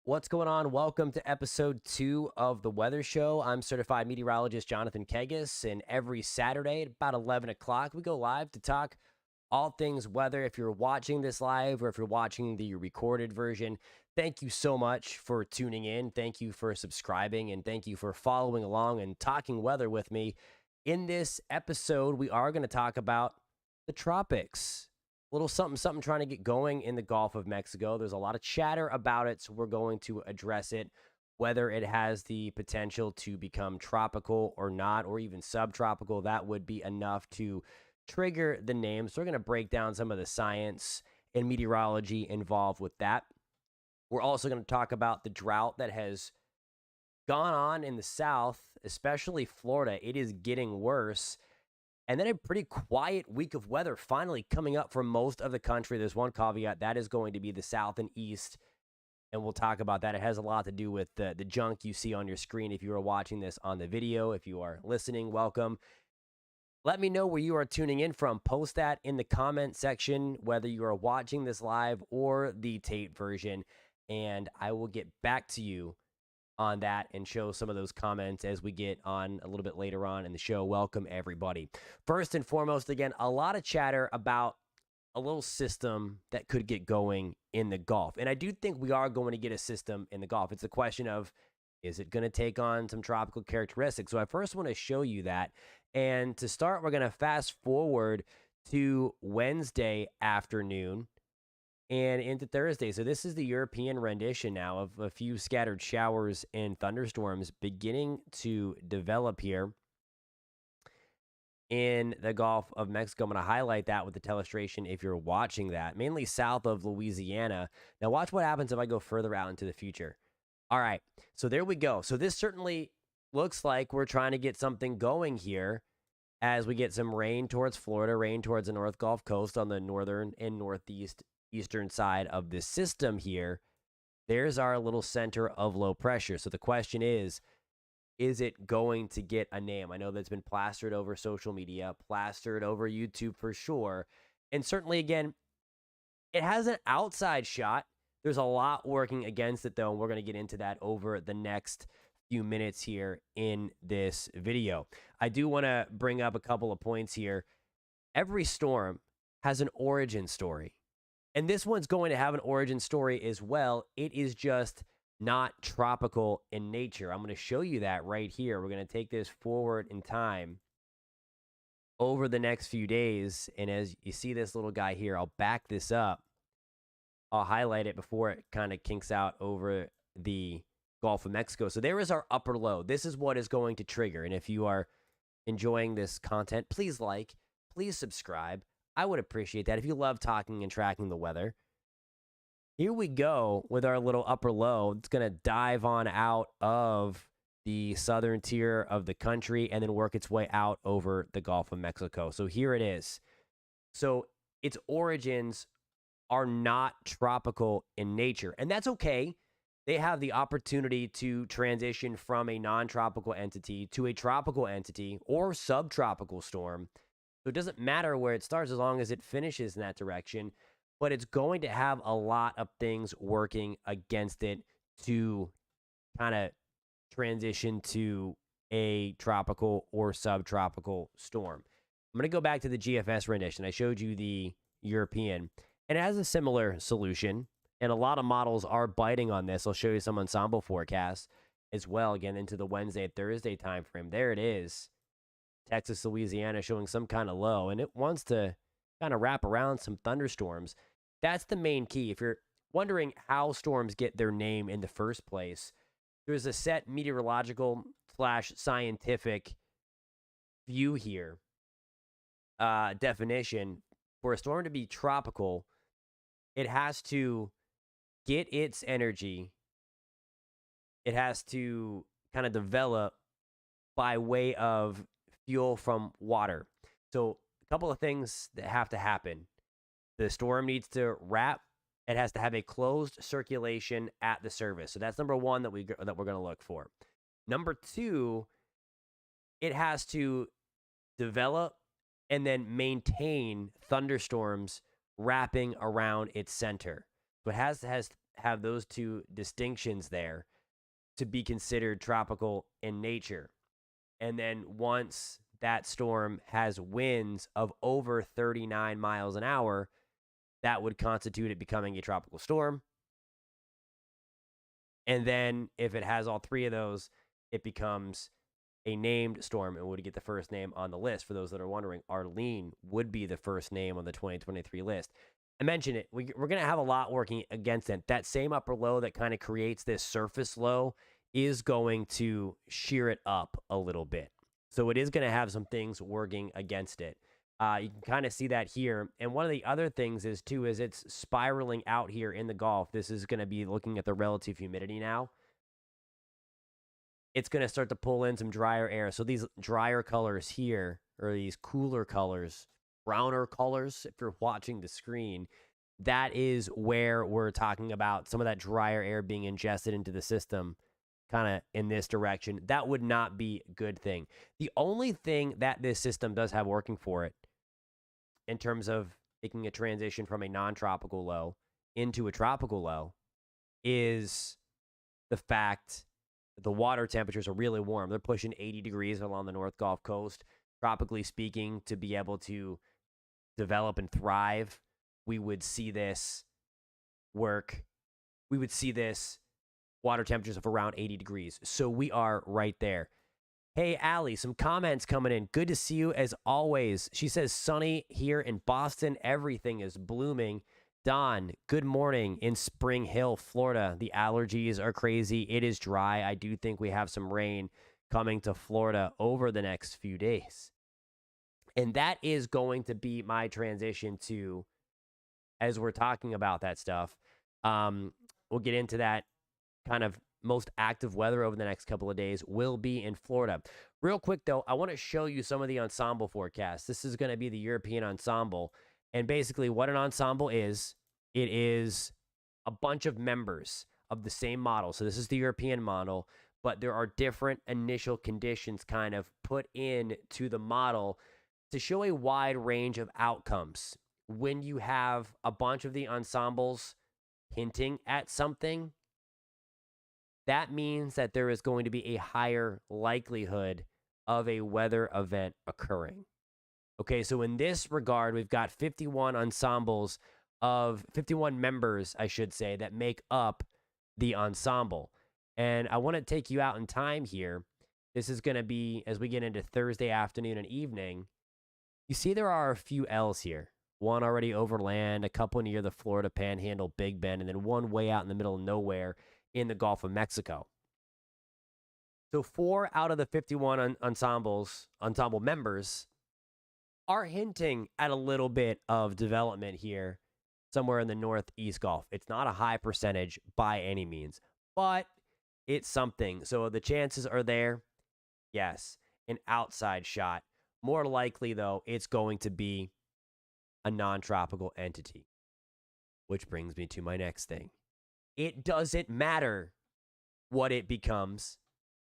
What's going on? Welcome to episode 2 of the Weather Show. I'm certified meteorologist Jonathan Kegges, and every Saturday at about 11 o'clock, we go live to talk all things weather. If you're watching this live or if you're watching the recorded version, thank you so much for tuning in. Thank you for subscribing, and thank you for following along and talking weather with me. In this episode, we are going to talk about the tropics. A little something trying to get going in the Gulf of Mexico. There's a lot of chatter about it, so we're going to address it, whether it has the potential to become tropical or not, or even subtropical. That would be enough to trigger the name. So we're going to break down some of the science and meteorology involved with that. We're also going to talk about the drought that has gone on in the South, especially Florida. It is getting worse. And then a pretty quiet week of weather finally coming up for most of the country. There's one caveat. That is going to be the South and East. And we'll talk about that. It has a lot to do with the junk you see on your screen if you are watching this on the video. If you are listening, welcome. Let me know where you are tuning in from. Post that in the comment section, whether you are watching this live or the tape version. And I will get back to you on that and show some of those comments as we get on a little bit later on in the show. Welcome, everybody. First and foremost, again, a lot of chatter about a little system that could get going in the Gulf. And I do think we are going to get a system in the Gulf. It's a question of, is it going to take on some tropical characteristics? So I first want to show you that. And to start, we're going to fast forward to Wednesday afternoon and into Thursday. So this is the European rendition now of a few scattered showers and thunderstorms beginning to develop here in the Gulf of Mexico. I'm going to highlight that with the telestration if you're watching that, mainly south of Louisiana. Now watch what happens if I go further out into the future. All right, so there we go. So this certainly looks like we're trying to get something going here as we get some rain towards Florida, rain towards the North Gulf Coast on the northern and eastern side of this system here. There's our little center of low pressure. So the question is it going to get a name? I know that's been plastered over social media, plastered over YouTube for sure. And certainly, again, it has an outside shot. There's a lot working against it, though, and we're going to get into that over the next few minutes here in this video. I do want to bring up a couple of points here. Every storm has an origin story. And this one's going to have an origin story as well. It is just not tropical in nature. I'm going to show you that right here. We're going to take this forward in time over the next few days. And as you see this little guy here, I'll back this up. I'll highlight it before it kind of kinks out over the Gulf of Mexico. So there is our upper low. This is what is going to trigger. And if you are enjoying this content, please like, please subscribe. I would appreciate that if you love talking and tracking the weather. Here we go with our little upper low. It's going to dive on out of the southern tier of the country and then work its way out over the Gulf of Mexico. So here it is. So its origins are not tropical in nature, and that's okay. They have the opportunity to transition from a non-tropical entity to a tropical entity or subtropical storm. So it doesn't matter where it starts as long as it finishes in that direction, but it's going to have a lot of things working against it to kind of transition to a tropical or subtropical storm. I'm going to go back to the GFS rendition. I showed you the European, and it has a similar solution, and a lot of models are biting on this. I'll show you some ensemble forecasts as well, again, into the Wednesday, Thursday timeframe. There it is. Texas, Louisiana showing some kind of low, and it wants to kind of wrap around some thunderstorms. That's the main key. If you're wondering how storms get their name in the first place, there's a set meteorological / scientific view here, definition. For a storm to be tropical, it has to get its energy. It has to kind of develop by way of fuel from water. So a couple of things that have to happen. The storm needs to wrap. It has to have a closed circulation at the surface. So that's number one that we're going to look for. Number two, it has to develop and then maintain thunderstorms wrapping around its center. So it has have those two distinctions there to be considered tropical in nature. And then once that storm has winds of over 39 miles an hour, that would constitute it becoming a tropical storm. And then if it has all three of those, it becomes a named storm and would get the first name on the list. For those that are wondering, Arlene would be the first name on the 2023 list. I mentioned it. We're going to have a lot working against it. That same upper low that kind of creates this surface low is going to shear it up a little bit. So it is going to have some things working against it. You can kind of see that here. And one of the other things is, too, is it's spiraling out here in the Gulf. This is going to be looking at the relative humidity now. It's going to start to pull in some drier air. So these drier colors here, or these cooler colors, browner colors, if you're watching the screen, that is where we're talking about some of that drier air being ingested into the system kind of in this direction. That would not be a good thing. The only thing that this system does have working for it in terms of making a transition from a non-tropical low into a tropical low is the fact that the water temperatures are really warm. They're pushing 80 degrees along the North Gulf Coast. Tropically speaking, to be able to develop and thrive, we would see this work. We would see this water temperatures of around 80 degrees. So we are right there. Hey, Allie, some comments coming in. Good to see you as always. She says, sunny here in Boston. Everything is blooming. Don, good morning in Spring Hill, Florida. The allergies are crazy. It is dry. I do think we have some rain coming to Florida over the next few days. And that is going to be my transition to, as we're talking about that stuff, we'll get into that kind of most active weather over the next couple of days will be in Florida. Real quick, though, I want to show you some of the ensemble forecasts. This is going to be the European ensemble. And basically what an ensemble is, it is a bunch of members of the same model. So this is the European model, but there are different initial conditions kind of put in to the model to show a wide range of outcomes. When you have a bunch of the ensembles hinting at something, that means that there is going to be a higher likelihood of a weather event occurring. Okay, so in this regard, we've got 51 ensembles of 51 members, I should say, that make up the ensemble. And I want to take you out in time here. This is going to be, as we get into Thursday afternoon and evening, you see there are a few L's here. One already over land, a couple near the Florida Panhandle, Big Bend, and then one way out in the middle of nowhere in the Gulf of Mexico. So 4 out of the 51 ensemble members are hinting at a little bit of development here somewhere in the Northeast Gulf. It's not a high percentage by any means, but it's something. So the chances are there. Yes, an outside shot. More likely, though, it's going to be a non-tropical entity, which brings me to my next thing. It doesn't matter what it becomes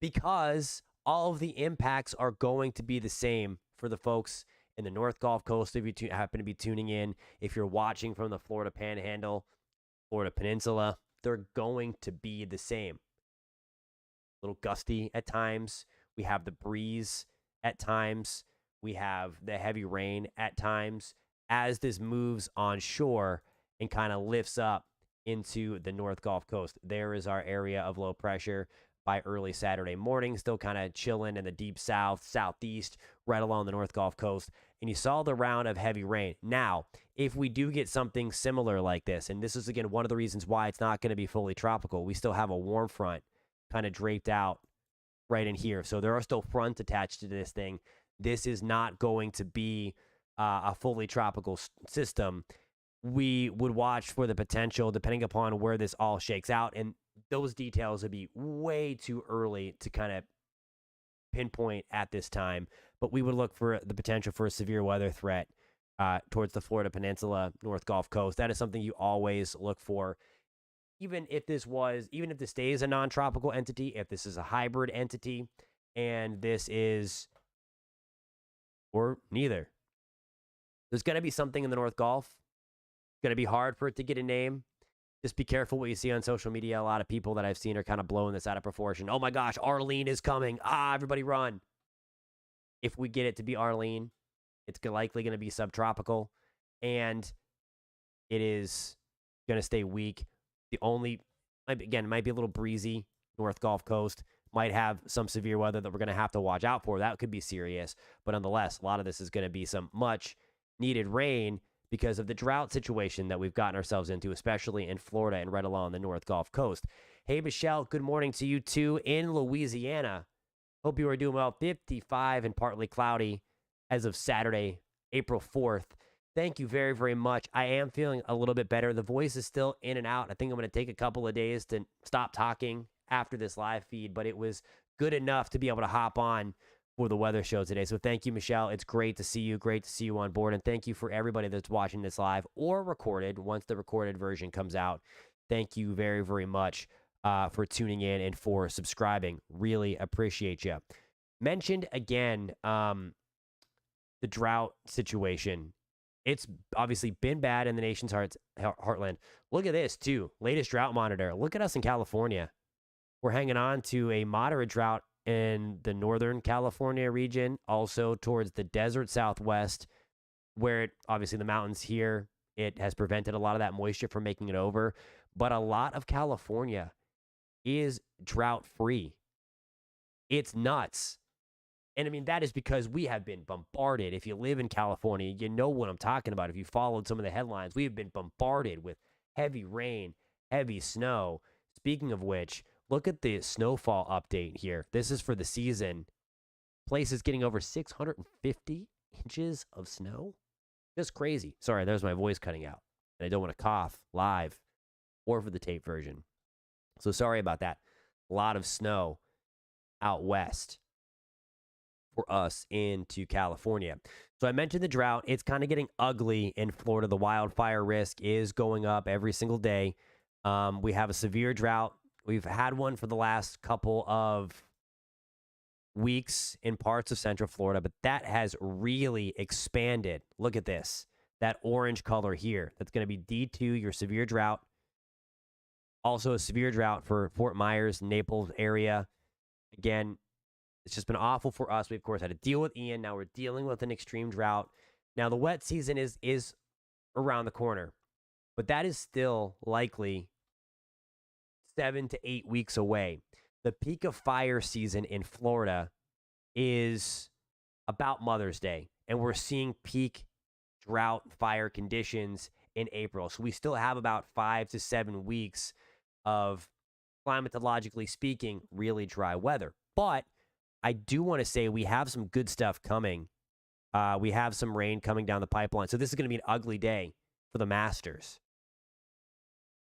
because all of the impacts are going to be the same for the folks in the North Gulf Coast. If you happen to be tuning in, if you're watching from the Florida Panhandle, Florida Peninsula, they're going to be the same. A little gusty at times. We have the breeze at times. We have the heavy rain at times as this moves on shore and kind of lifts up into the North Gulf Coast. There is our area of low pressure by early Saturday morning, still kind of chilling in the deep south, southeast, right along the North Gulf Coast. And you saw the round of heavy rain. Now, if we do get something similar like this, and this is, again, one of the reasons why it's not going to be fully tropical, we still have a warm front kind of draped out right in here. So there are still fronts attached to this thing. This is not going to be a fully tropical system. We would watch for the potential, depending upon where this all shakes out. And those details would be way too early to kind of pinpoint at this time. But we would look for the potential for a severe weather threat towards the Florida Peninsula, North Gulf Coast. That is something you always look for. Even if this stays a non-tropical entity, if this is a hybrid entity, and this is, or neither, there's going to be something in the North Gulf. Going to be hard for it to get a name. Just be careful what you see on social media. A lot of people that I've seen are kind of blowing this out of proportion. Oh my gosh, Arlene is coming. Everybody run. If we get it to be Arlene, it's likely going to be subtropical, and it is going to stay weak. The only, again, it might be a little breezy. North Gulf Coast might have some severe weather that we're going to have to watch out for. That could be serious. But nonetheless, a lot of this is going to be some much needed rain because of the drought situation that we've gotten ourselves into, especially in Florida and right along the North Gulf Coast. Hey, Michelle, good morning to you too in Louisiana. Hope you are doing well. 55 and partly cloudy as of Saturday, April 4th. Thank you very, very much. I am feeling a little bit better. The voice is still in and out. I think I'm going to take a couple of days to stop talking after this live feed, but it was good enough to be able to hop on for the weather show today. So thank you, Michelle. It's great to see you. Great to see you on board. And thank you for everybody that's watching this live or recorded once the recorded version comes out. Thank you very, very much for tuning in and for subscribing. Really appreciate you. Mentioned again the drought situation. It's obviously been bad in the nation's heartland. Look at this, too. Latest drought monitor. Look at us in California. We're hanging on to a moderate drought in the northern California region, also towards the desert southwest, where obviously the mountains here, it has prevented a lot of that moisture from making it over. But a lot of California is drought-free. It's nuts. And I mean, that is because we have been bombarded. If you live in California, you know what I'm talking about. If you followed some of the headlines, we have been bombarded with heavy rain, heavy snow. Speaking of which, look at the snowfall update here. This is for the season. Places getting over 650 inches of snow. Just crazy. Sorry, there's my voice cutting out. And I don't want to cough live or for the tape version. So sorry about that. A lot of snow out west for us into California. So I mentioned the drought. It's kind of getting ugly in Florida. The wildfire risk is going up every single day. We have a severe drought. We've had one for the last couple of weeks in parts of Central Florida, but that has really expanded. Look at this. That orange color here. That's going to be D2, your severe drought. Also a severe drought for Fort Myers, Naples area. Again, it's just been awful for us. We, of course, had to deal with Ian. Now we're dealing with an extreme drought. Now, the wet season is around the corner, but that is still likely 7 to 8 weeks away. The peak of fire season in Florida is about Mother's Day, and we're seeing peak drought fire conditions in April. So we still have about 5 to 7 weeks of, climatologically speaking, really dry weather. But I do want to say we have some good stuff coming. We have some rain coming down the pipeline. So this is going to be an ugly day for the Masters.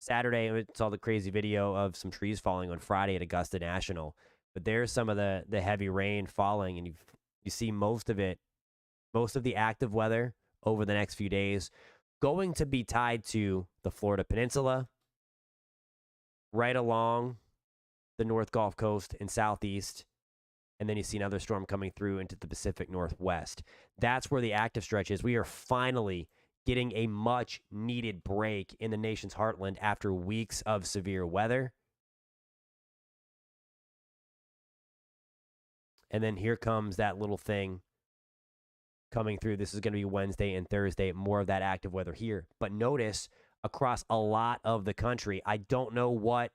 Saturday, I saw the crazy video of some trees falling on Friday at Augusta National. But there's some of the heavy rain falling, and you see most of the active weather over the next few days going to be tied to the Florida Peninsula, right along the North Gulf Coast and Southeast. And then you see another storm coming through into the Pacific Northwest. That's where the active stretch is. We are finally getting a much needed break in the nation's heartland after weeks of severe weather. And then here comes that little thing coming through. This is going to be Wednesday and Thursday, more of that active weather here. But notice across a lot of the country, I don't know what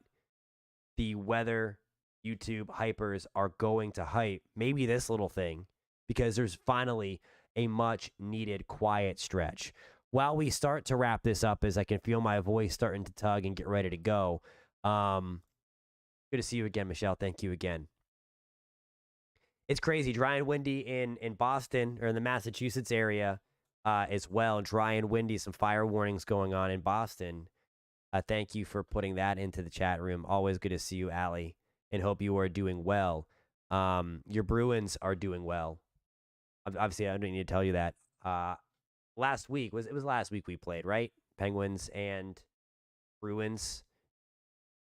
the weather YouTube hypers are going to hype. Maybe this little thing, because there's finally a much needed quiet stretch. While we start to wrap this up, as I can feel my voice starting to tug and get ready to go. Good to see you again, Michelle. Thank you again. It's crazy, dry and windy in Boston or in the Massachusetts area as well. Dry and windy, some fire warnings going on in Boston. Thank you for putting that into the chat room. Always good to see you, Allie, and hope you are doing well. Your Bruins are doing well. Obviously, I don't need to tell you that. Last week, it was last week we played, right? Penguins and Bruins.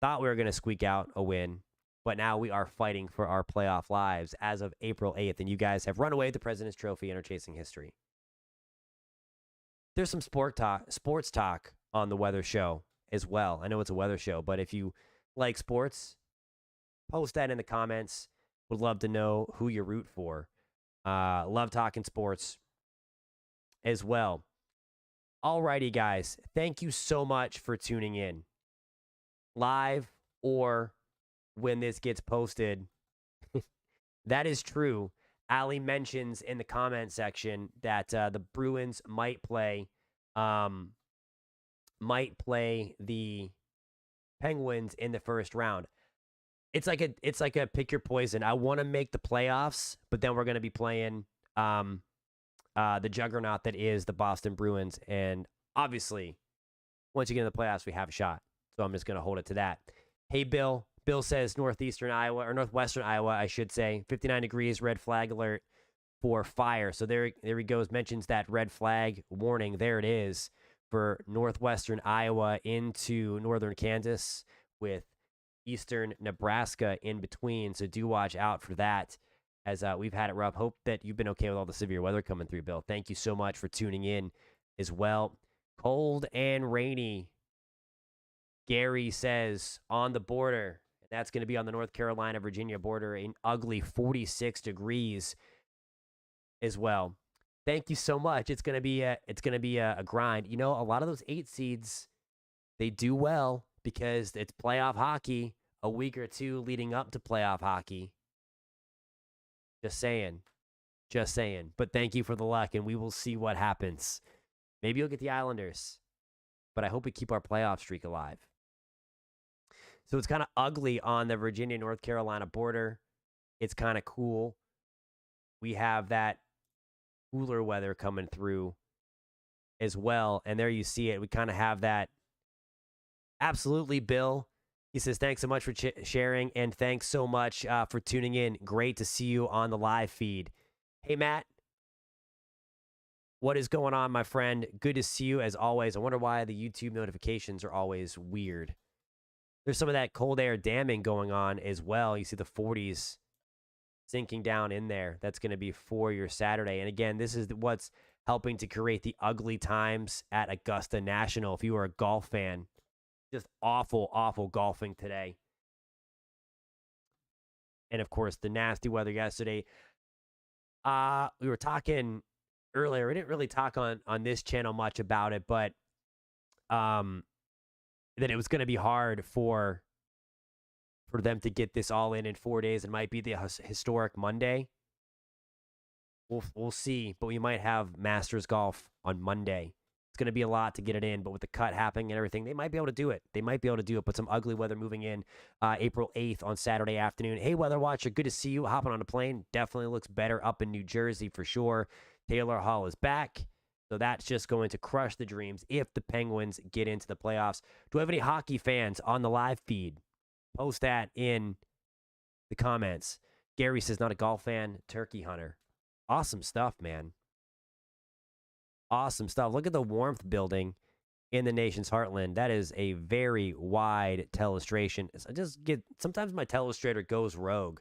Thought we were going to squeak out a win. But now we are fighting for our playoff lives as of April 8th, and you guys have run away with the President's Trophy and are chasing history. There's some sports talk on the weather show as well. I know it's a weather show, but if you like sports, post that in the comments. Would love to know who you root for. Love talking sports as well. Alrighty, guys. Thank you so much for tuning in. Live or when this gets posted. That is true. Ali mentions in the comment section that the Bruins might play the Penguins in the first round. It's like a pick your poison. I want to make the playoffs, but then we're going to be playing the juggernaut that is the Boston Bruins, and obviously, once you get in the playoffs, we have a shot. So I'm just going to hold it to that. Hey, Bill. Bill says northwestern Iowa, I should say. 59 degrees, red flag alert for fire. So there he goes. Mentions that red flag warning. There it is for northwestern Iowa into northern Kansas with eastern Nebraska in between. So do watch out for that as we've had it rough. Hope that you've been okay with all the severe weather coming through, Bill. Thank you so much for tuning in as well. Cold and rainy. Gary says on the border. That's going to be on the North Carolina-Virginia border, an ugly 46 degrees as well. Thank you so much. It's going to be a grind. You know, a lot of those 8 seeds, they do well because it's playoff hockey a week or two leading up to playoff hockey. Just saying. But thank you for the luck, and we will see what happens. Maybe you'll get the Islanders, but I hope we keep our playoff streak alive. So it's kind of ugly on the Virginia-North Carolina border. It's kind of cool. We have that cooler weather coming through as well. And there you see it. We kind of have that. Absolutely, Bill. He says, thanks so much for sharing, and thanks so much for tuning in. Great to see you on the live feed. Hey, Matt. What is going on, my friend? Good to see you as always. I wonder why the YouTube notifications are always weird. There's some of that cold air damming going on as well. You see the 40s sinking down in there. That's going to be for your Saturday. And again, this is what's helping to create the ugly times at Augusta National. If you are a golf fan, just awful, awful golfing today. And of course, the nasty weather yesterday. We were talking earlier. We didn't really talk on this channel much about it, but that it was going to be hard for them to get this all in 4 days. It might be the historic Monday. We'll see, but we might have Masters golf on Monday. It's going to be a lot to get it in, but with the cut happening and everything, they might be able to do it. But some ugly weather moving in April 8th on Saturday afternoon. Hey, Weather Watcher, good to see you. Hopping on a plane. Definitely looks better up in New Jersey for sure. Taylor Hall is back. So that's just going to crush the dreams if the Penguins get into the playoffs. Do we have any hockey fans on the live feed? Post that in the comments. Gary says, not a golf fan, turkey hunter. Awesome stuff, man. Awesome stuff. Look at the warmth building in the nation's heartland. That is a very wide telestration. Sometimes my telestrator goes rogue,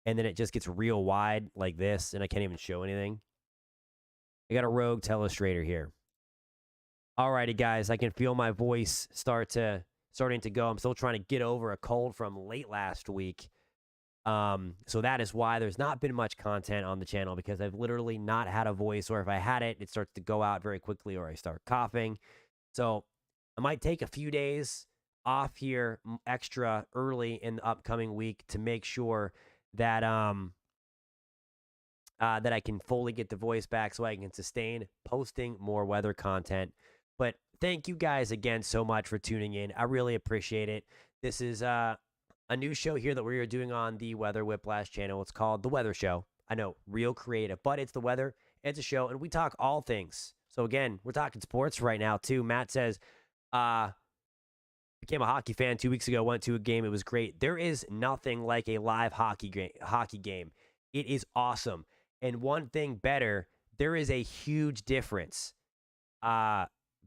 and then it just gets real wide like this, and I can't even show anything. I got a rogue telestrator here. Alrighty, guys. I can feel my voice starting to go. I'm still trying to get over a cold from late last week. So that is why there's not been much content on the channel, because I've literally not had a voice, or if I had it, it starts to go out very quickly, or I start coughing. So I might take a few days off here extra early in the upcoming week to make sure that that I can fully get the voice back so I can sustain posting more weather content. But thank you guys again so much for tuning in. I really appreciate it. This is a new show here that we're doing on the Weather Whiplash channel. It's called The Weather Show. I know, real creative, but it's the weather. It's a show, and we talk all things. So again, we're talking sports right now too. Matt says, became a hockey fan 2 weeks ago, went to a game. It was great. There is nothing like a live hockey game. It is awesome. And one thing better, there is a huge difference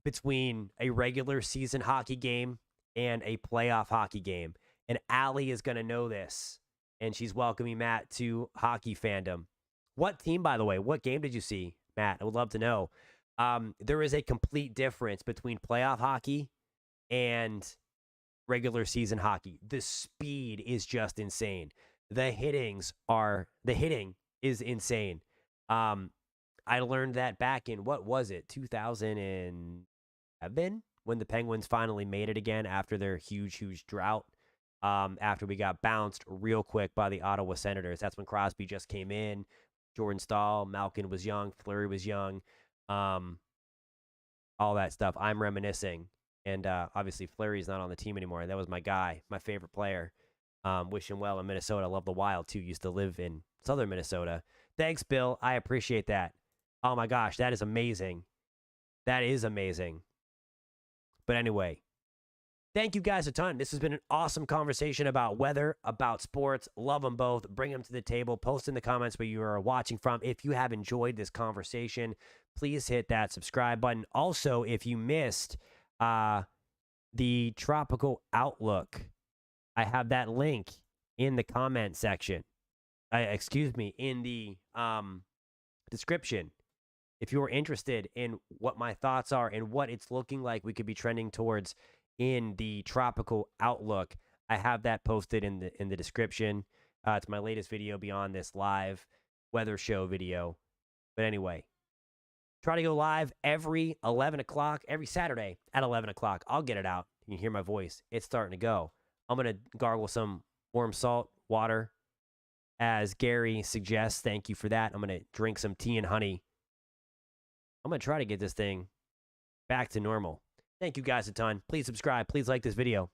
between a regular season hockey game and a playoff hockey game. And Allie is going to know this. And she's welcoming Matt to hockey fandom. What team, by the way? What game did you see, Matt? I would love to know. There is a complete difference between playoff hockey and regular season hockey. The speed is just insane. The hitting is insane. I learned that back in, what was it, 2007, when the Penguins finally made it again after their huge drought. After we got bounced real quick by the Ottawa Senators. That's when Crosby just came in. Jordan Stahl, Malkin was young, Fleury was young, all that stuff. I'm reminiscing. And obviously, Fleury's not on the team anymore. That was my guy, my favorite player. Wish him well in Minnesota. Love the Wild, too. Used to live in southern Minnesota. Thanks, Bill. I appreciate that. Oh, my gosh. That is amazing. That is amazing. But anyway, thank you guys a ton. This has been an awesome conversation about weather, about sports. Love them both. Bring them to the table. Post in the comments where you are watching from. If you have enjoyed this conversation, please hit that subscribe button. Also, if you missed the tropical outlook, I have that link in the comment section. In the description. If you're interested in what my thoughts are and what it's looking like we could be trending towards in the tropical outlook, I have that posted in the description. It's my latest video beyond this live weather show video. But anyway, try to go live every 11 o'clock, every Saturday at 11 o'clock. I'll get it out. You can hear my voice. It's starting to go. I'm going to gargle some warm salt water, as Gary suggests. Thank you for that. I'm going to drink some tea and honey. I'm going to try to get this thing back to normal. Thank you guys a ton. Please subscribe. Please like this video.